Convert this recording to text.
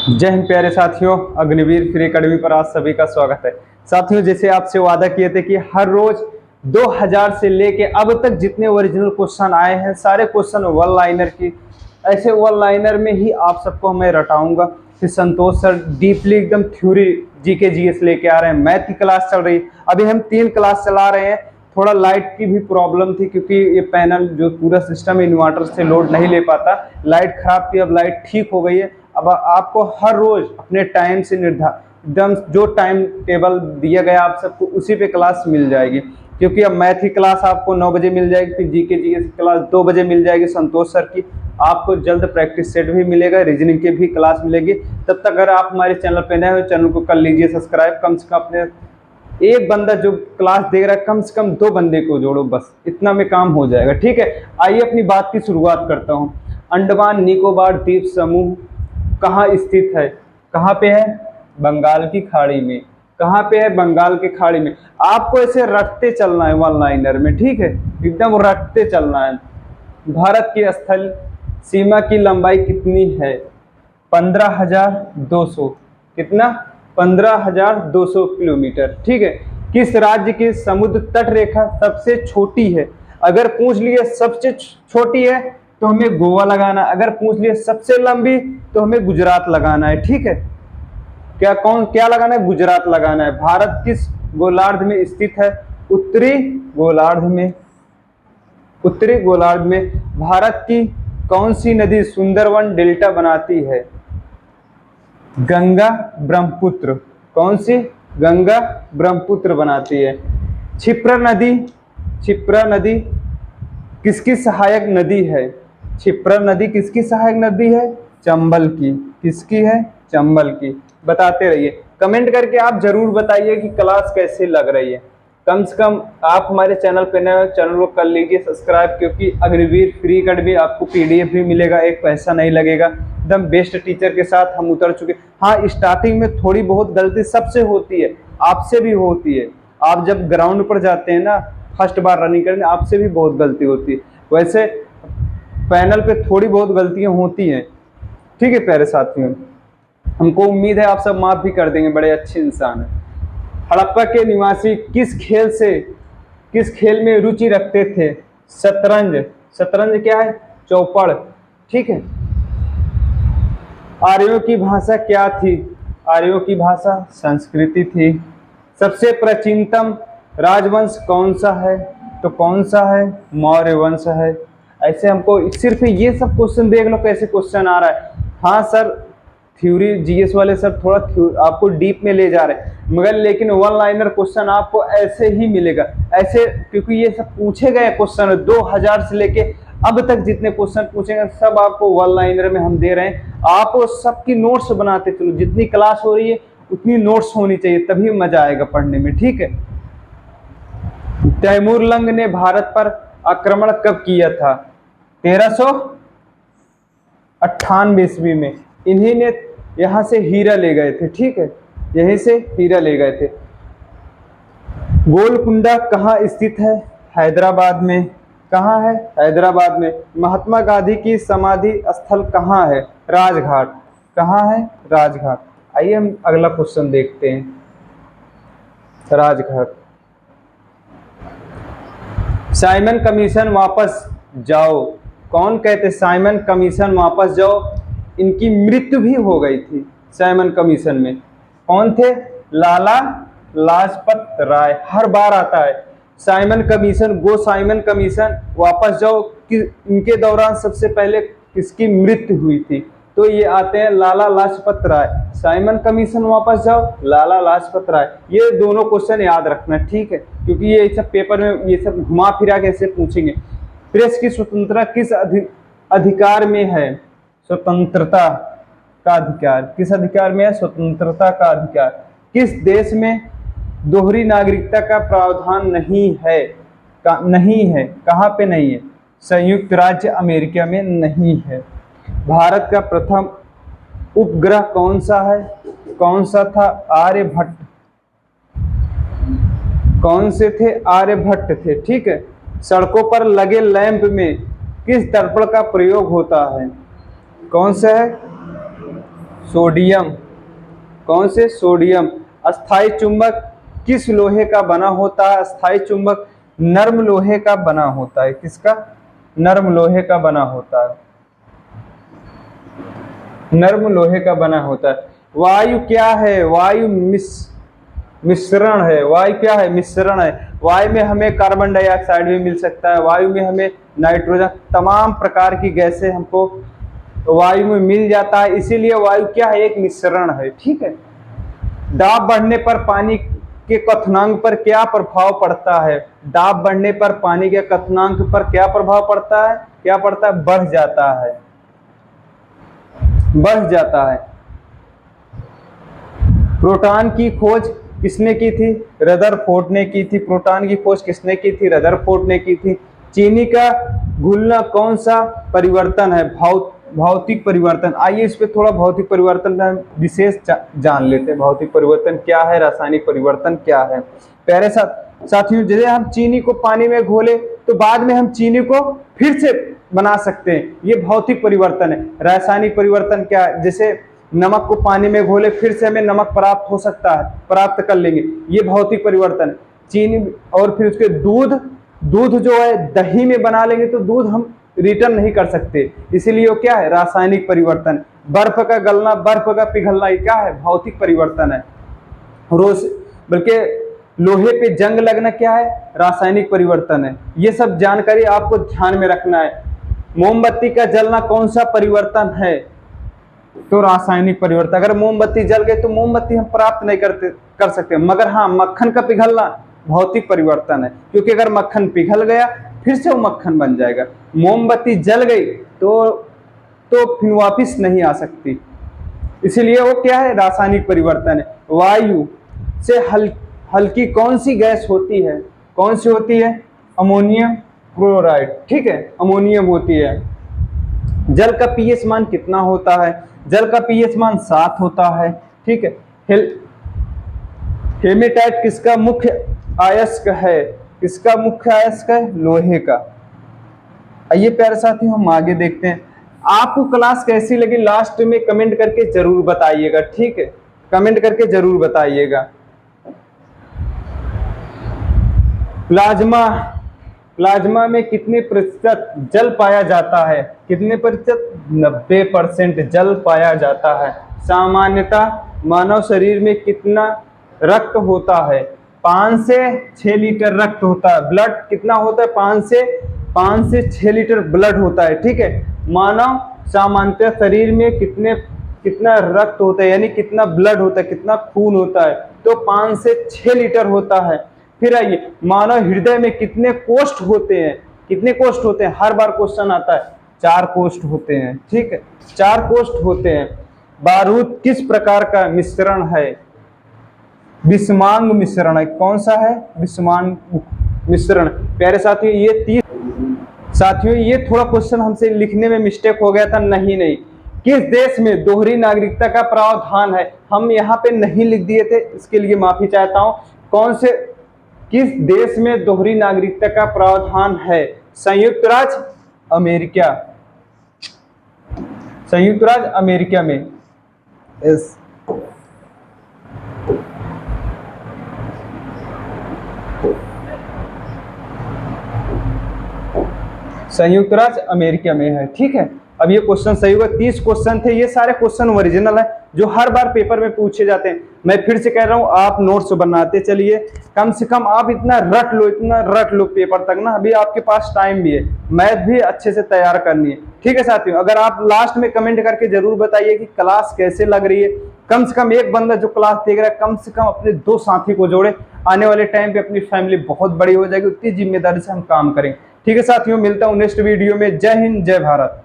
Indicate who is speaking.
Speaker 1: जय हिंद प्यारे साथियों, अग्निवीर फ्री अकेडमी पर आज सभी का स्वागत है। साथियों, जैसे आपसे वादा किए थे कि हर रोज 2000 से लेके अब तक जितने ओरिजिनल क्वेश्चन आए हैं सारे क्वेश्चन वन लाइनर की, ऐसे वन लाइनर में ही आप सबको मैं रटाऊंगा। फिर संतोष सर डीपली एकदम थ्योरी जीके जीएस लेके आ रहे हैं। मैथ की क्लास चल रही है, अभी हम 3 क्लास चला रहे हैं। थोड़ा लाइट की भी प्रॉब्लम थी क्योंकि ये पैनल जो पूरा सिस्टम इन्वर्टर से लोड नहीं ले पाता, लाइट खराब थी, अब लाइट ठीक हो गई है। अब आपको हर रोज अपने टाइम से निर्धारित एकदम जो टाइम टेबल दिया गया आप सबको उसी पे क्लास मिल जाएगी। क्योंकि अब मैथ की क्लास आपको 9 बजे मिल जाएगी, फिर जीके जीएस की क्लास 2 बजे मिल जाएगी संतोष सर की। आपको जल्द प्रैक्टिस सेट भी मिलेगा, रीजनिंग की भी क्लास मिलेगी। तब तक अगर आप हमारे चैनल पे नए हो, चैनल को कर लीजिए सब्सक्राइब। कम से कम अपने एक बंदा जो क्लास देख रहा है कम से कम 2 बंदे को जोड़ो, बस इतना में काम हो जाएगा। ठीक है, आइए अपनी बात की शुरुआत करता हूँ। अंडमान निकोबार द्वीप समूह कहाँ स्थित है? कहाँ पे है? बंगाल की खाड़ी में। कहाँ पे है? बंगाल की खाड़ी में। आपको ऐसे रटते चलना है वन लाइनर में, ठीक है, एकदम रटते चलना है। भारत की स्थल सीमा की लंबाई कितनी है? 15,200। कितना? 15,200 किलोमीटर। ठीक है। किस राज्य की समुद्र तट रेखा सबसे छोटी है? अगर पूछ लिए सबसे छोटी है तो हमें गोवा लगाना, अगर पूछ लिए सबसे लंबी तो हमें गुजरात लगाना है। ठीक है, क्या लगाना है? गुजरात लगाना है। भारत किस गोलार्ध में स्थित है? उत्तरी गोलार्ध में। उत्तरी गोलार्ध में। भारत की कौन सी नदी सुंदरवन डेल्टा बनाती है? गंगा ब्रह्मपुत्र। कौन सी? गंगा ब्रह्मपुत्र बनाती है। क्षिप्रा नदी। क्षिप्रा नदी किसकी सहायक नदी है? क्षिप्रा नदी किसकी सहायक नदी है? चंबल की। किसकी है? चंबल की। बताते रहिए, कमेंट करके आप जरूर बताइए कि क्लास कैसे लग रही है। कम से कम आप हमारे चैनल पे नए हो, चैनल को कर लीजिए सब्सक्राइब, क्योंकि अग्निवीर फ्री अकेडमी आपको पीडीएफ भी मिलेगा, एक पैसा नहीं लगेगा। एकदम बेस्ट टीचर के साथ हम उतर चुके। हाँ, स्टार्टिंग में थोड़ी बहुत गलती सबसे होती है, आपसे भी होती है। आप जब ग्राउंड पर जाते हैं ना, फर्स्ट बार रनिंग करने, आपसे भी बहुत गलती होती है। वैसे पैनल पे थोड़ी बहुत गलतियां होती हैं। ठीक है प्यारे साथियों, हमको उम्मीद है आप सब माफ भी कर देंगे, बड़े अच्छे इंसान हैं। हड़प्पा के निवासी किस खेल में रुचि रखते थे? शतरंज। शतरंज क्या है? चौपड़। ठीक है। आर्यों की भाषा क्या थी? आर्यों की भाषा संस्कृति थी। सबसे प्राचीनतम राजवंश कौन सा है? तो कौन सा है? मौर्य वंश है। ऐसे हमको सिर्फ ये सब क्वेश्चन देख लो कैसे क्वेश्चन आ रहा है। हाँ सर, थ्योरी जीएस वाले सर थोड़ा आपको डीप में ले जा रहे हैं, मगर लेकिन वन लाइनर क्वेश्चन आपको ऐसे ही मिलेगा, ऐसे, क्योंकि ये सब पूछे गए क्वेश्चन 2000 से लेके अब तक जितने क्वेश्चन पूछेंगे सब आपको वन लाइनर में हम दे रहे हैं। आप सबकी नोट्स बनाते चलो, जितनी क्लास हो रही है उतनी नोट्स होनी चाहिए, तभी मजा आएगा पढ़ने में। ठीक है। तैमूर लंग ने भारत पर आक्रमण कब किया था? 1398 ईस्वी में। इन्हीं ने यहाँ से हीरा ले गए थे। ठीक है, यहीं से हीरा ले गए थे। गोलकुंडा कहाँ स्थित है? हैदराबाद में। कहाँ है? हैदराबाद में। महात्मा गांधी की समाधि स्थल कहाँ है? राजघाट। कहाँ है? राजघाट। आइए हम अगला क्वेश्चन देखते हैं। राजघाट। साइमन कमीशन वापस जाओ। कौन कहते? साइमन कमीशन वापस जाओ। इनकी मृत्यु भी हो गई थी साइमन कमीशन में। कौन थे? लाला लाजपत राय। हर बार आता है Simon commission, go Simon commission, वापस जाओ। इनके दौरान सबसे पहले किसकी मृत्यु हुई थी? तो ये आते हैं लाला लाजपत राय। साइमन कमीशन वापस जाओ, लाला लाजपत राय। ये दोनों क्वेश्चन याद रखना, ठीक है, क्योंकि ये सब पेपर में ये सब घुमा फिरा के ऐसे पूछेंगे। प्रेस की स्वतंत्रता किस अधिकार में है? स्वतंत्रता का अधिकार किस अधिकार में है? स्वतंत्रता का अधिकार। किस देश में दोहरी नागरिकता का प्रावधान नहीं है? नहीं है। कहाँ पे नहीं है? संयुक्त राज्य अमेरिका में नहीं है। भारत का प्रथम उपग्रह कौन सा है? कौन सा था? आर्यभट्ट। कौन से थे? आर्यभट्ट थे। ठीक है। सड़कों पर लगे लैंप में किस दर्पण का प्रयोग होता है? कौन सा है? सोडियम। कौन से? सोडियम। अस्थाई चुंबक किस लोहे का बना होता है? अस्थाई चुंबक नर्म लोहे का बना होता है। किसका? नर्म लोहे का बना होता है। नर्म लोहे का बना होता है। वायु क्या है? वायु मिश्रण है। वायु क्या है? मिश्रण है। वायु में हमें कार्बन डाइऑक्साइड भी मिल सकता है, वायु में हमें नाइट्रोजन, तमाम प्रकार की गैसें हमको वायु में मिल जाता है, इसीलिए वायु क्या है? एक मिश्रण है। ठीक है। दाब बढ़ने पर पानी के क्वथनांक पर क्या प्रभाव पड़ता है? दाब बढ़ने पर पानी के क्वथनांक पर क्या प्रभाव पड़ता है? क्या पड़ता है? बढ़ जाता है। बढ़ जाता है। प्रोटॉन की खोज किसने की थी? रदरफोर्ड ने की थी। प्रोटॉन की खोज किसने की थी? रदरफोर्ड ने की थी। चीनी का घुलना कौन सा परिवर्तन है? भौतिक परिवर्तन। आइए इस पे थोड़ा भौतिक परिवर्तन का विशेष जान लेते हैं। भौतिक परिवर्तन क्या है? रासायनिक परिवर्तन क्या है? प्यारे साथियों, जैसे हम चीनी को पानी में घोले तो बाद में हम चीनी को फिर से बना सकते हैं, ये भौतिक परिवर्तन है। रासायनिक परिवर्तन क्या है? जैसे नमक को पानी में घोले फिर से हमें नमक प्राप्त हो सकता है, प्राप्त कर लेंगे, ये भौतिक परिवर्तन है। चीनी और फिर उसके दूध जो है दही में बना लेंगे तो दूध हम रिटर्न नहीं कर सकते, इसीलिए वो क्या है? रासायनिक परिवर्तन। बर्फ का गलना, बर्फ का पिघलना, ये क्या है? भौतिक परिवर्तन है। रोज बल्कि लोहे पे जंग लगना क्या है? रासायनिक परिवर्तन है। ये सब जानकारी आपको ध्यान में रखना है। मोमबत्ती का जलना कौन सा परिवर्तन है? तो रासायनिक परिवर्तन। अगर मोमबत्ती जल गई तो मोमबत्ती हम प्राप्त नहीं कर सकते, मगर हाँ मक्खन का पिघलना भौतिक परिवर्तन है, क्योंकि अगर मक्खन पिघल गया फिर से वो मक्खन बन जाएगा। मोमबत्ती जल गई तो फिर वापिस नहीं आ सकती, इसीलिए वो क्या है? रासायनिक परिवर्तन है। वायु से हल्की कौन सी गैस होती है? कौन सी होती है? Ammonium chloride. ठीक है, अमोनियम होती है। जल का पीएच मान कितना होता है? जल का पीएच मान 7 होता है। ठीक है। हेमेटाइट किसका मुख्य अयस्क है? किसका मुख्य अयस्क है? लोहे का। आइए प्यारे साथियों हम आगे देखते हैं। आपको क्लास कैसी लगी लास्ट में कमेंट करके जरूर बताइएगा। ठीक है, कमेंट करके जरूर बताइएगा। प्लाज्मा में कितने प्रतिशत जल पाया जाता है? कितने प्रतिशत? 90% जल पाया जाता है। सामान्यतः मानव शरीर में कितना रक्त होता है? 5 से 6 लीटर रक्त होता है। ब्लड कितना होता है? 5 से 6 लीटर ब्लड होता है। ठीक है। मानव सामान्यतः शरीर में कितना रक्त होता है, यानी कितना ब्लड होता है, कितना खून होता है? तो 5 से 6 लीटर होता है। फिर आइए, मानव हृदय में कितने कोष्ठ होते हैं? कितने कोष्ठ होते हैं? हर बार क्वेश्चन आता है। 4 कोष्ठ होते हैं। ठीक है, 4 कोष्ठ होते हैं। बारूद किस प्रकार का मिश्रण है? विषमांग मिश्रण है। कौन सा है? विषमांग मिश्रण। प्यारे साथियों ये थोड़ा क्वेश्चन हमसे लिखने में मिस्टेक हो गया था। नहीं, किस देश में दोहरी नागरिकता का प्रावधान है? हम यहाँ पे नहीं लिख दिए थे, इसके लिए माफी चाहता हूँ। किस देश में दोहरी नागरिकता का प्रावधान है? संयुक्त राज्य अमेरिका। संयुक्त राज्य अमेरिका में। यस, संयुक्त राज्य अमेरिका में है। ठीक है, अब ये क्वेश्चन सही होगा। 30 क्वेश्चन थे, ये सारे क्वेश्चन ओरिजिनल है जो हर बार पेपर में पूछे जाते हैं। मैं फिर से कह रहा हूँ, आप नोट्स बनाते चलिए, कम से कम आप इतना रट लो पेपर तक ना। अभी आपके पास टाइम भी है, मैथ भी अच्छे से तैयार करनी है। ठीक है साथियों, अगर आप लास्ट में कमेंट करके जरूर बताइए कि क्लास कैसे लग रही है। कम से कम एक बंदा जो क्लास देख रहा है कम से कम अपने 2 साथी को जोड़े। आने वाले टाइम पे अपनी फैमिली बहुत बड़ी हो जाएगी, उतनी जिम्मेदारी से हम काम करें। ठीक है साथियों, मिलता हूँ नेक्स्ट वीडियो में। जय हिंद, जय भारत।